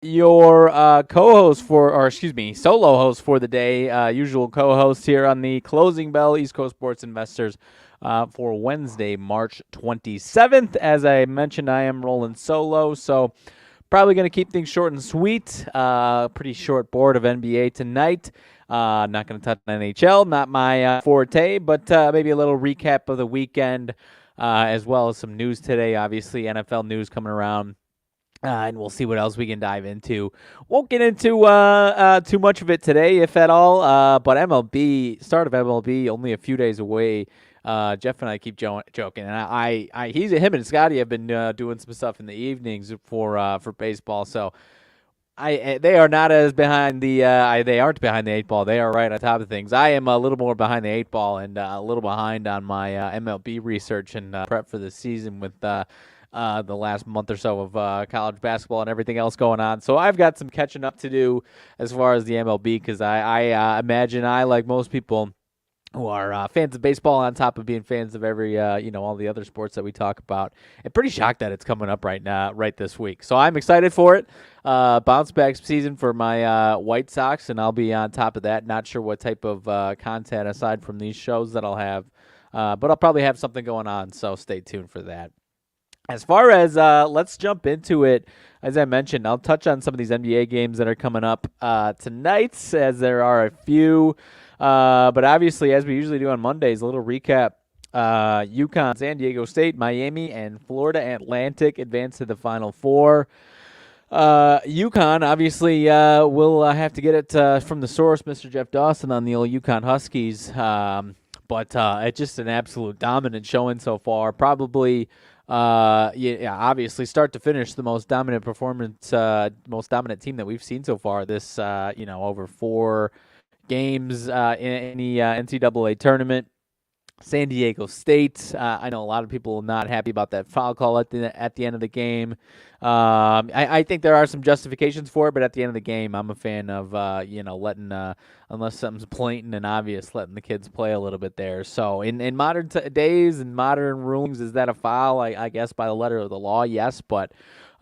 your co-host or excuse me, solo host for the day, usual co-host here on the Closing Bell East Coast Sports Investors for Wednesday, March 27th. As I mentioned, I am rolling solo, so probably going to keep things short and sweet. Pretty short board of NBA tonight. Not going to touch NHL, not my forte, but maybe a little recap of the weekend, as well as some news today. Obviously, NFL news coming around. And we'll see what else we can dive into. Won't get into too much of it today, if at all. But start of MLB, only a few days away. Jeff and I keep joking, and him and Scotty have been doing some stuff in the evenings for baseball. So they are not as behind they aren't behind the eight ball. They are right on top of things. I am a little more behind the eight ball and a little behind on my MLB research and prep for the season with the last month or so of college basketball and everything else going on. So I've got some catching up to do as far as the MLB because I imagine I, like most people who are fans of baseball on top of being fans of every, all the other sports that we talk about. I'm pretty shocked that it's coming up right now, right this week. So I'm excited for it. Bounce back season for my White Sox, and I'll be on top of that. Not sure what type of content aside from these shows that I'll have, but I'll probably have something going on, so stay tuned for that. As far as let's jump into it. As I mentioned, I'll touch on some of these NBA games that are coming up tonight, as there are a few. But obviously, as we usually do on Mondays, a little recap. UConn, San Diego State, Miami, and Florida Atlantic advance to the Final Four. UConn obviously will have to get it from the source, Mr. Jeff Dawson, on the old UConn Huskies. But it's just an absolute dominant showing so far. Probably, obviously, start to finish, the most dominant performance, most dominant team that we've seen so far this, over 4 games in the NCAA tournament. San Diego State. I know a lot of people not happy about that foul call at the end of the game. I think there are some justifications for it, but at the end of the game, I'm a fan of letting unless something's blatant and obvious, letting the kids play a little bit there. So in modern days and modern rulings, is that a foul? I guess by the letter of the law, yes. But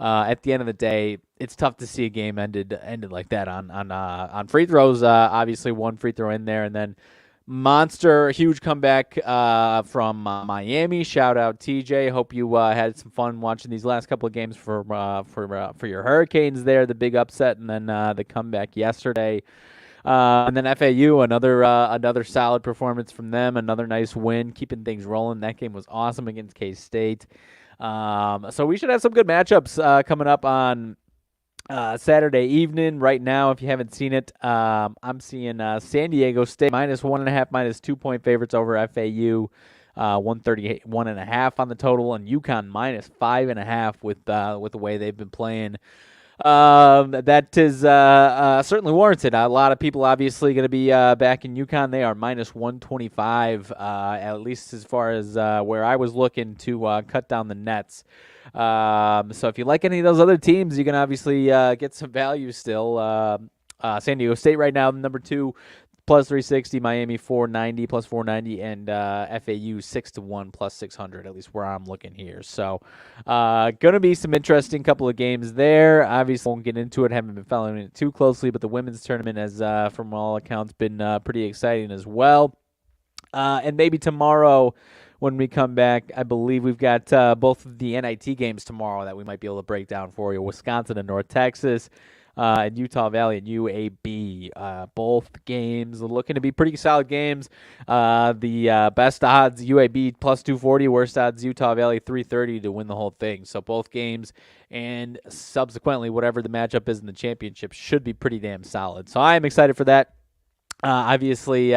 at the end of the day, it's tough to see a game ended like that on free throws. Obviously, one free throw in there, and then monster, huge comeback from Miami. Shout out TJ. Hope you had some fun watching these last couple of games for your Hurricanes there. The big upset and then the comeback yesterday. And then FAU, another solid performance from them. Another nice win, keeping things rolling. That game was awesome against K-State. So we should have some good matchups coming up on Saturday evening. Right now, if you haven't seen it, I'm seeing San Diego State -1.5, -2 point favorites over FAU. 138.5 on the total, and UConn -5.5 with the way they've been playing. That is certainly warranted. A lot of people obviously going to be back in UConn. They are -125, at least as far as where I was looking to cut down the nets. So if you like any of those other teams, you can obviously get some value still. San Diego State right now, number 2, +360, Miami 490, +490, and FAU 6-1, +600, at least where I'm looking here. So going to be some interesting couple of games there. Obviously, won't get into it. Haven't been following it too closely, but the women's tournament has, from all accounts, been pretty exciting as well. And maybe tomorrow, when we come back, I believe we've got both of the NIT games tomorrow that we might be able to break down for you. Wisconsin and North Texas, and Utah Valley and UAB. Both games looking to be pretty solid games. The best odds, UAB +240, worst odds, Utah Valley 330 to win the whole thing. So both games and subsequently whatever the matchup is in the championship should be pretty damn solid. So I am excited for that. Obviously,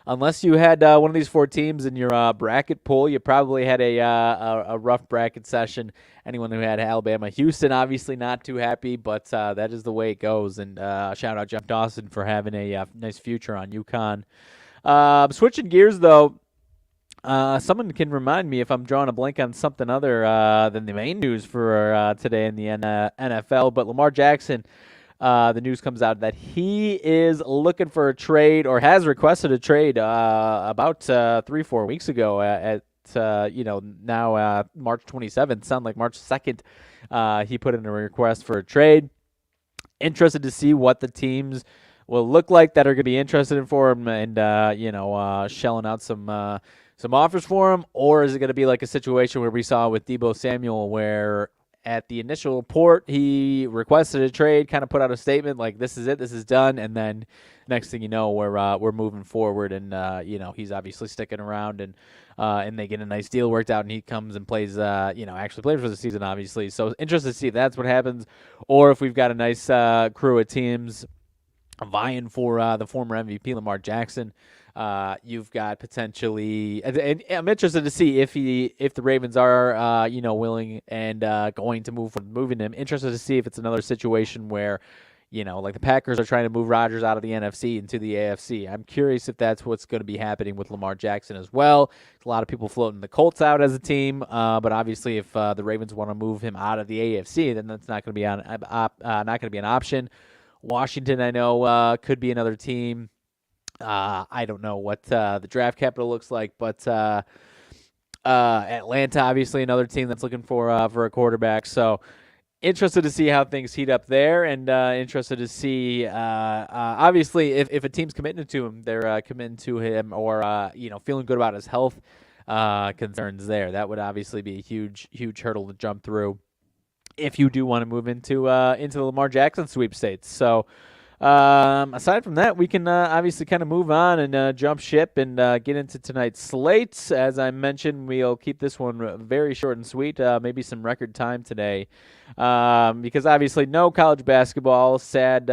unless you had one of these 4 teams in your bracket pool, you probably had a rough bracket session. Anyone who had Alabama, Houston, obviously not too happy, but that is the way it goes. And shout out Jeff Dawson for having a nice future on UConn. Switching gears, though, someone can remind me if I'm drawing a blank on something other than the main news for today in the NFL, but Lamar Jackson. The news comes out that he is looking for a trade or has requested a trade about 3-4 weeks ago at now March 27th. Sound like March 2nd. He put in a request for a trade. Interested to see what the teams will look like that are going to be interested in for him, and shelling out some offers for him, or is it going to be like a situation where we saw with Deebo Samuel, where at the initial report he requested a trade, kind of put out a statement like this is it, this is done, and then next thing you know we're moving forward, and he's obviously sticking around, and they get a nice deal worked out, and he comes and plays, actually plays for the season, obviously. So interested to see if that's what happens, or if we've got a nice crew of teams vying for the former MVP Lamar Jackson. You've got potentially, and I'm interested to see if the Ravens are willing and going to moving him. Interested to see if it's another situation where, like the Packers are trying to move Rodgers out of the NFC into the AFC. I'm curious if that's what's going to be happening with Lamar Jackson as well. There's a lot of people floating the Colts out as a team, but obviously if the Ravens want to move him out of the AFC, then that's not going to be an option. Washington, I know, could be another team. I don't know what the draft capital looks like, but Atlanta, obviously, another team that's looking for a quarterback. So interested to see how things heat up there, and interested to see, obviously, if a team's committing to him, they're committing to him, or feeling good about his health concerns there. That would obviously be a huge hurdle to jump through if you do want to move into the Lamar Jackson sweepstakes. So aside from that, we can obviously kind of move on and jump ship and get into tonight's slate. As I mentioned, we'll keep this one very short and sweet, maybe some record time today, because obviously no college basketball. Sad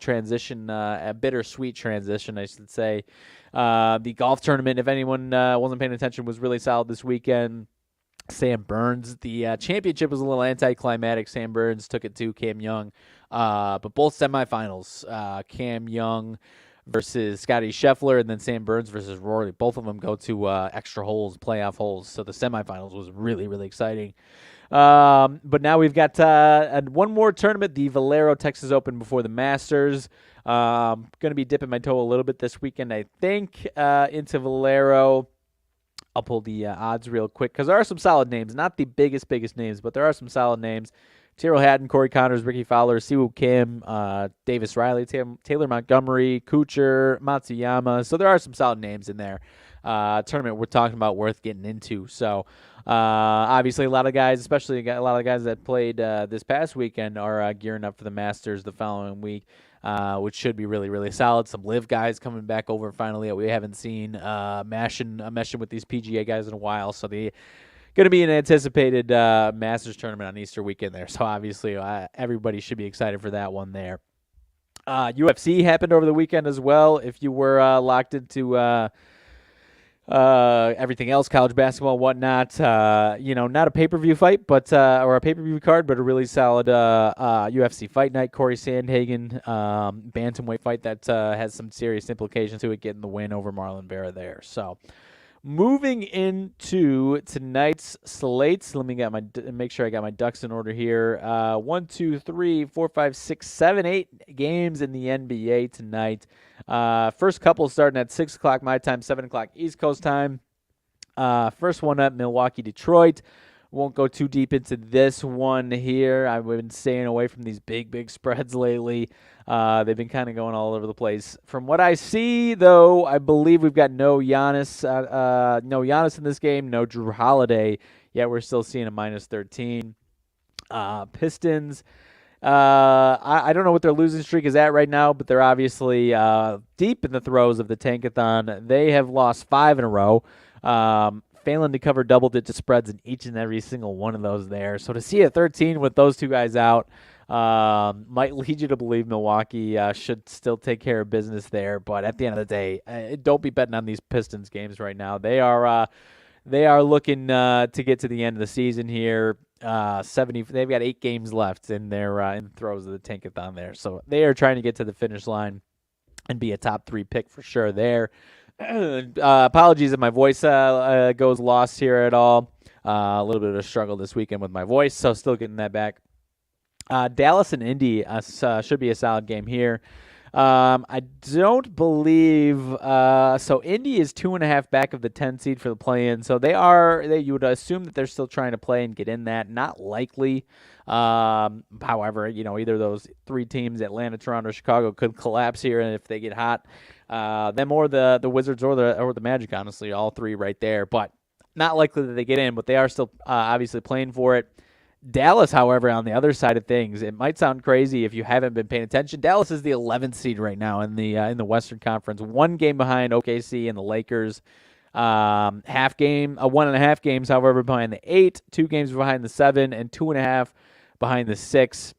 transition, a bittersweet transition, I should say. The golf tournament, if anyone wasn't paying attention, was really solid this weekend. Sam Burns. The championship was a little anticlimactic. Sam Burns took it to Cam Young. But both semifinals, Cam Young versus Scottie Scheffler, and then Sam Burns versus Rory, both of them go to extra holes, playoff holes. So the semifinals was really, really exciting. But now we've got one more tournament, the Valero Texas Open before the Masters. Going to be dipping my toe a little bit this weekend, I think, into Valero. I'll pull the odds real quick because there are some solid names. Not the biggest names, but there are some solid names. Tyrrell Hatton, Corey Connors, Ricky Fowler, Siwoo Kim, Davis Riley, Taylor Montgomery, Kuchar, Matsuyama. So there are some solid names in there. Tournament we're talking about worth getting into. So obviously a lot of guys, especially a lot of guys that played this past weekend, are gearing up for the Masters the following week. Which should be really, really solid. Some live guys coming back over finally that we haven't seen meshing with these PGA guys in a while. So the going to be an anticipated Masters tournament on Easter weekend there. So obviously everybody should be excited for that one there. UFC happened over the weekend as well. If you were locked into everything else, college basketball, whatnot, not a pay-per-view fight, but or a pay-per-view card, but a really solid UFC fight night. Corey Sandhagen, bantamweight fight that has some serious implications to it, getting the win over Marlon Vera there. So moving into tonight's slates, let me make sure I got my ducks in order here. 1, 2, 3, 4, 5, 6, 7, 8 games in the NBA tonight. First couple starting at 6 o'clock my time, 7 o'clock East Coast time. First one up, Milwaukee, Detroit. Won't go too deep into this one here. I've been staying away from these big spreads lately. They've been kind of going all over the place. From what I see, though, I believe we've got no Giannis in this game, no Drew Holiday. Yet we're still seeing a minus 13. Pistons. I don't know what their losing streak is at right now, but they're obviously deep in the throes of the tankathon. They have lost 5 in a row. Failing to cover double-digit spreads in each and every single one of those there. So to see a 13 with those two guys out might lead you to believe Milwaukee should still take care of business there. But at the end of the day, don't be betting on these Pistons games right now. They are looking to get to the end of the season here. 70. They've got 8 games left in their in the throes of the tankathon there. So they are trying to get to the finish line and be a top 3 pick for sure there. Apologies if my voice goes lost here at all. A little bit of a struggle this weekend with my voice, so still getting that back. Dallas and Indy should be a solid game here. I don't believe so. Indy is 2.5 back of the 10 seed for the play-in, so you would assume that they're still trying to play and get in that. Not likely. However, either of those three teams, Atlanta, Toronto, Chicago, could collapse here, and if they get hot, them or the Wizards or the Magic, honestly, all three right there. But not likely that they get in, but they are still obviously playing for it. Dallas, however, on the other side of things, it might sound crazy if you haven't been paying attention. Dallas is the 11th seed right now in the Western Conference, 1 game behind OKC and the Lakers. 1.5 games, however, behind the 8, 2 games behind the 7, and 2.5 behind the 6.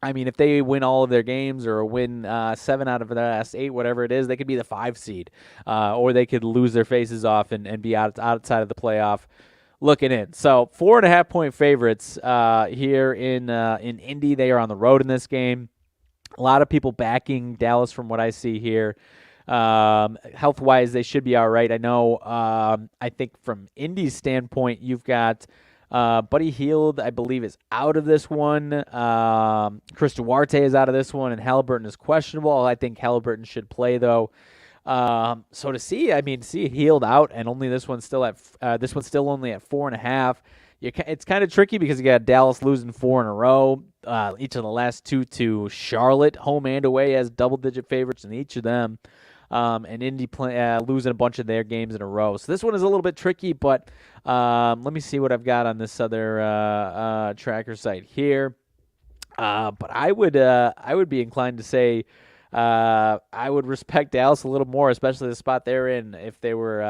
I mean, if they win all of their games or win 7 out of the last 8, whatever it is, they could be the 5 seed, or they could lose their faces off and be outside of the playoff looking in. So 4.5-point favorites here in Indy. They are on the road in this game. A lot of people backing Dallas from what I see here. Health-wise, they should be all right. I know. I think from Indy's standpoint, you've got Buddy Hield, I believe, is out of this one. Chris Duarte is out of this one, and Halliburton is questionable. I think Halliburton should play, though. So to see Hield out, and only this one's still only at 4.5. It's kind of tricky because you got Dallas losing 4 in a row. Each of the last 2 to Charlotte, home and away, has double-digit favorites in each of them. And Indy losing a bunch of their games in a row. So this one is a little bit tricky, but let me see what I've got on this other tracker site here. But I would be inclined to say I would respect Dallas a little more, especially the spot they're in, if they were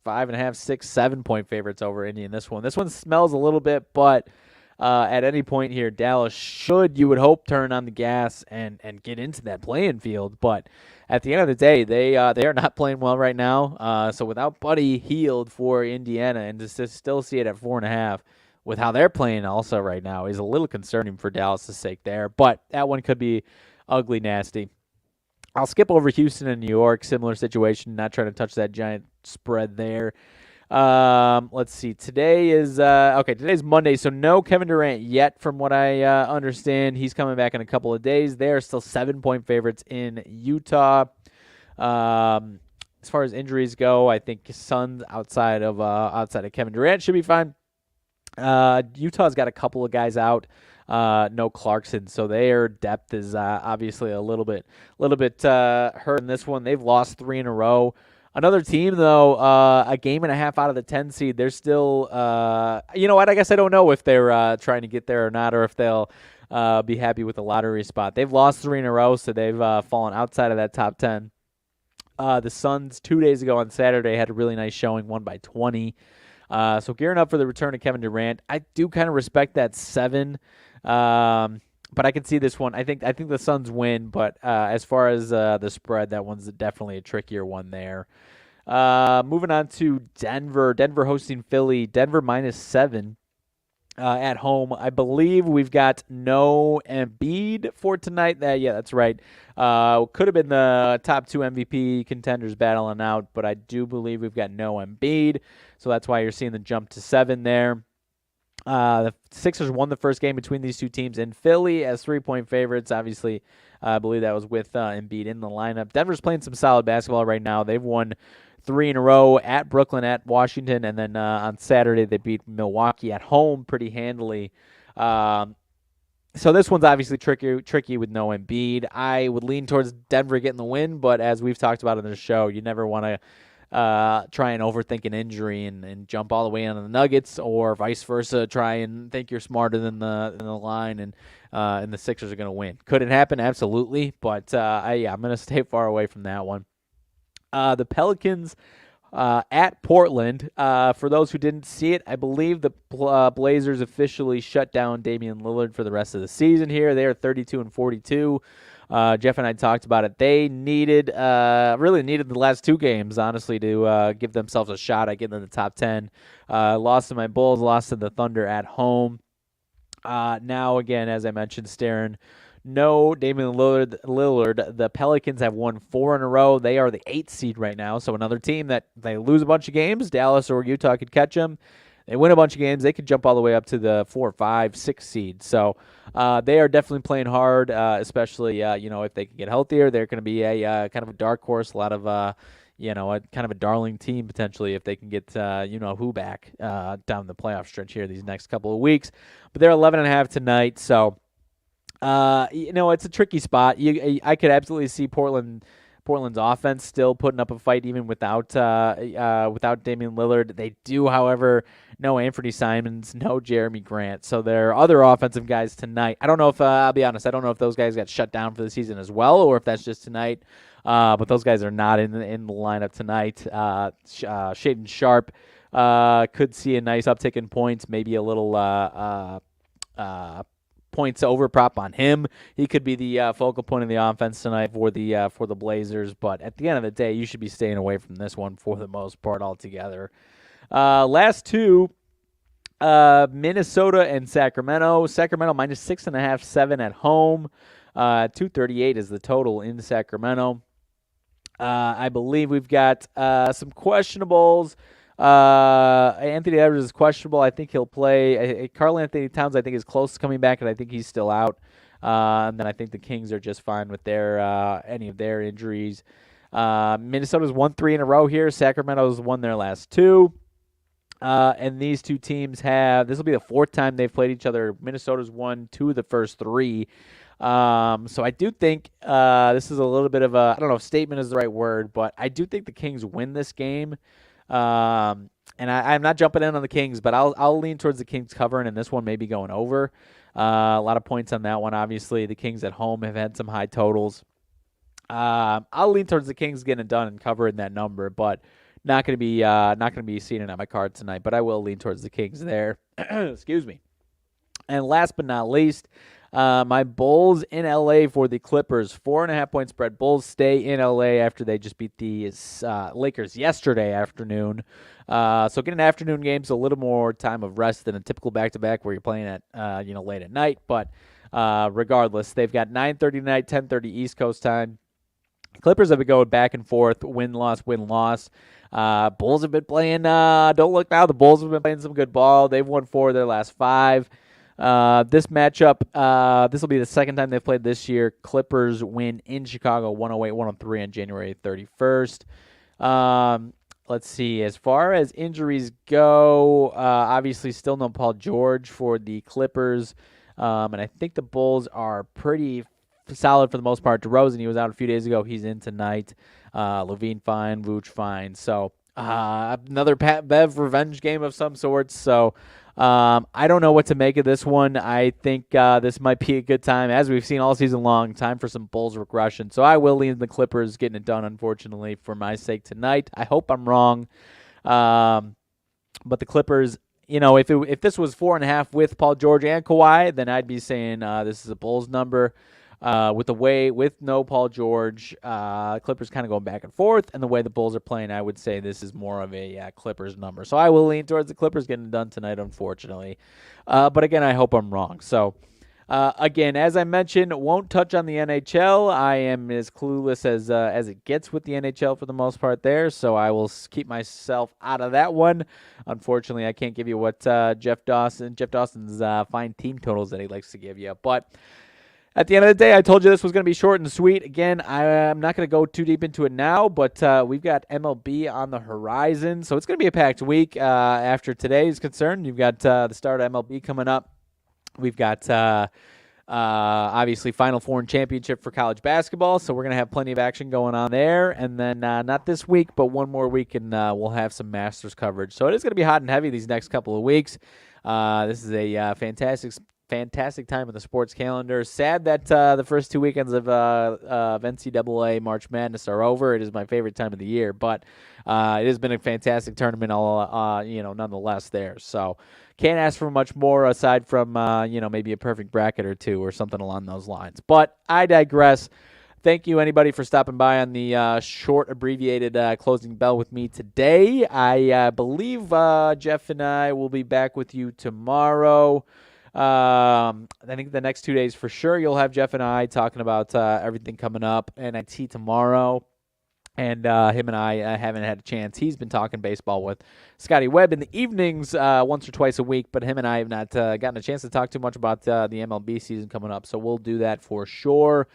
5.5, 6, 7-point favorites over Indy in this one. This one smells a little bit, but at any point here, Dallas should, you would hope, turn on the gas and get into that playing field. But at the end of the day, they are not playing well right now. So without Buddy Hield for Indiana, and to still see it at 4.5 with how they're playing also right now is a little concerning for Dallas' sake there. But that one could be ugly nasty. I'll skip over Houston and New York. Similar situation. Not trying to touch that giant spread there. Let's see. Today's Monday, so no Kevin Durant yet from what I understand. He's coming back in a couple of days. They are still 7-point favorites in Utah. As far as injuries go, I think Suns outside of Kevin Durant should be fine. Utah's got a couple of guys out. No Clarkson, so their depth is obviously a little bit hurt in this one. They've lost 3 in a row. Another team, though, a game and a half out of the 10 seed. They're still, you know what? I guess I don't know if they're trying to get there or not, or if they'll be happy with the lottery spot. They've lost 3 in a row, so they've fallen outside of that top 10. The Suns 2 days ago on Saturday had a really nice showing, won by 20. So gearing up for the return of Kevin Durant. I do kind of respect that 7. But I can see this one. I think the Suns win, but as far as the spread, that one's definitely a trickier one there. Moving on to Denver. Denver hosting Philly. Denver -7 at home. I believe we've got no Embiid for tonight. Yeah, that's right. Could have been the top 2 MVP contenders battling out, but I do believe we've got no Embiid. So that's why you're seeing the jump to 7 there. The Sixers won the first game between these two teams in Philly as 3-point favorites. Obviously, I believe that was with Embiid in the lineup. Denver's playing some solid basketball right now. They've won 3 in a row at Brooklyn, at Washington, and then on Saturday they beat Milwaukee at home pretty handily. So this one's obviously tricky with no Embiid. I would lean towards Denver getting the win, but as we've talked about in the show, you never want to try and overthink an injury and jump all the way on the Nuggets, or vice versa. Try and think you're smarter than the line, and the Sixers are going to win. Could it happen? Absolutely, but I'm going to stay far away from that one. The Pelicans at Portland. For those who didn't see it, I believe the Blazers officially shut down Damian Lillard for the rest of the season here. They are 32-42. Jeff and I talked about it. They really needed the last 2 games, honestly, to give themselves a shot at getting in the top 10. Lost to my Bulls, lost to the Thunder at home. Now, again, as I mentioned, staring no Damian Lillard. The Pelicans have won 4 in a row. They are the 8th seed right now, so another team that they lose a bunch of games. Dallas or Utah could catch them. they win a bunch of games, they could jump all the way up to the 4, 5, 6 seed. So they are definitely playing hard, especially if they can get healthier. They're going to be a kind of a dark horse, a lot of a kind of a darling team potentially if they can get who back down the playoff stretch here these next couple of weeks. But they're 11.5 tonight, so it's a tricky spot. I could absolutely see Portland's offense still putting up a fight even without Damian Lillard. They do, however, no Anthony Simons, no Jeremy Grant. So there are other offensive guys tonight. I don't know if I'll be honest. I don't know if those guys got shut down for the season as well, or if that's just tonight. But those guys are not in the lineup tonight. Shaedon Sharpe could see a nice uptick in points, maybe a little points over prop on him. He could be the focal point of the offense tonight for the Blazers. But at the end of the day, you should be staying away from this one for the most part altogether. Last two, Minnesota and Sacramento. Sacramento minus 6.5, 7 at home. 238 is the total in Sacramento. I believe we've got some questionables. Anthony Edwards is questionable. I think he'll play. Karl-Anthony Towns, I think, is close to coming back, and I think he's still out. And then I think the Kings are just fine with any of their injuries. Minnesota's won 3 in a row here. Sacramento's won their last 2. And these two teams this will be the 4th time they've played each other. Minnesota's won 2 of the first 3. So I do think this is a little bit of I don't know if statement is the right word, but I do think the Kings win this game. And I'm not jumping in on the Kings, but I'll lean towards the Kings covering, and this one may be going over. A lot of points on that one. Obviously, the Kings at home have had some high totals. I'll lean towards the Kings getting it done and covering that number, but not going to be seeing it on my card tonight. But I will lean towards the Kings there. Excuse me. And last but not least, my Bulls in LA for the Clippers. 4.5 point spread. Bulls stay in LA after they just beat the Lakers yesterday afternoon. So getting afternoon games, a little more time of rest than a typical back-to-back where you're playing at late at night. But regardless, they've got 9:30 tonight, 10:30 East Coast time. Clippers have been going back and forth, win-loss, win-loss. Bulls have been playing, don't look now, the Bulls have been playing some good ball. They've won 4 of their last 5. This matchup, this will be the second time they've played this year. Clippers win in Chicago 108-103 on January 31st. Let's see. As far as injuries go, obviously still no Paul George for the Clippers. And I think the Bulls are pretty solid for the most part. DeRozan, he was out a few days ago. He's in tonight. Levine fine. Vooch fine. So another Pat Bev revenge game of some sorts. So I don't know what to make of this one. I think this might be a good time, as we've seen all season long, time for some Bulls regression. So I will lean the Clippers getting it done, unfortunately, for my sake tonight. I hope I'm wrong. But the Clippers, if this was 4.5 with Paul George and Kawhi, then I'd be saying this is a Bulls number. With no Paul George, Clippers kind of going back and forth, and the way the Bulls are playing, I would say this is more of a Clippers number. So I will lean towards the Clippers getting it done tonight, unfortunately. But again, I hope I'm wrong. So again, as I mentioned, won't touch on the NHL. I am as clueless as it gets with the NHL for the most part there, so I will keep myself out of that one. Unfortunately, I can't give you what Jeff Dawson's fine team totals that he likes to give you, but at the end of the day, I told you this was going to be short and sweet. Again, I'm not going to go too deep into it now, but we've got MLB on the horizon. So it's going to be a packed week after today is concerned. You've got the start of MLB coming up. We've got, obviously, Final Four and Championship for college basketball. So we're going to have plenty of action going on there. And then not this week, but one more week, and we'll have some Masters coverage. So it is going to be hot and heavy these next couple of weeks. This is a fantastic time in the sports calendar. Sad that the first 2 weekends of NCAA March Madness are over. It is my favorite time of the year, but it has been a fantastic tournament, nonetheless there. So can't ask for much more aside from maybe a perfect bracket or two or something along those lines. But I digress. Thank you, anybody, for stopping by on the short, abbreviated closing bell with me today. I believe Jeff and I will be back with you tomorrow. I think the next 2 days for sure you'll have Jeff and I talking about everything coming up, NIT tomorrow. And him and I haven't had a chance. He's been talking baseball with Scotty Webb in the evenings once or twice a week, but him and I have not gotten a chance to talk too much about the MLB season coming up. So we'll do that for sure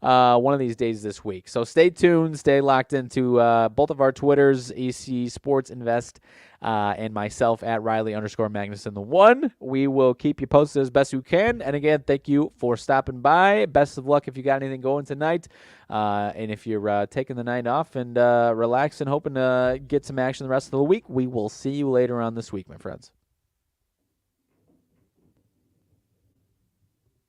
one of these days this week. So stay tuned. Stay locked into both of our Twitters, EC Sports Invest, and myself at Riley_Magnuson1. We will keep you posted as best we can. And again, thank you for stopping by. Best of luck if you got anything going tonight. And if you're taking the night off and relaxing, hoping to get some action the rest of the week, we will see you later on this week, my friends.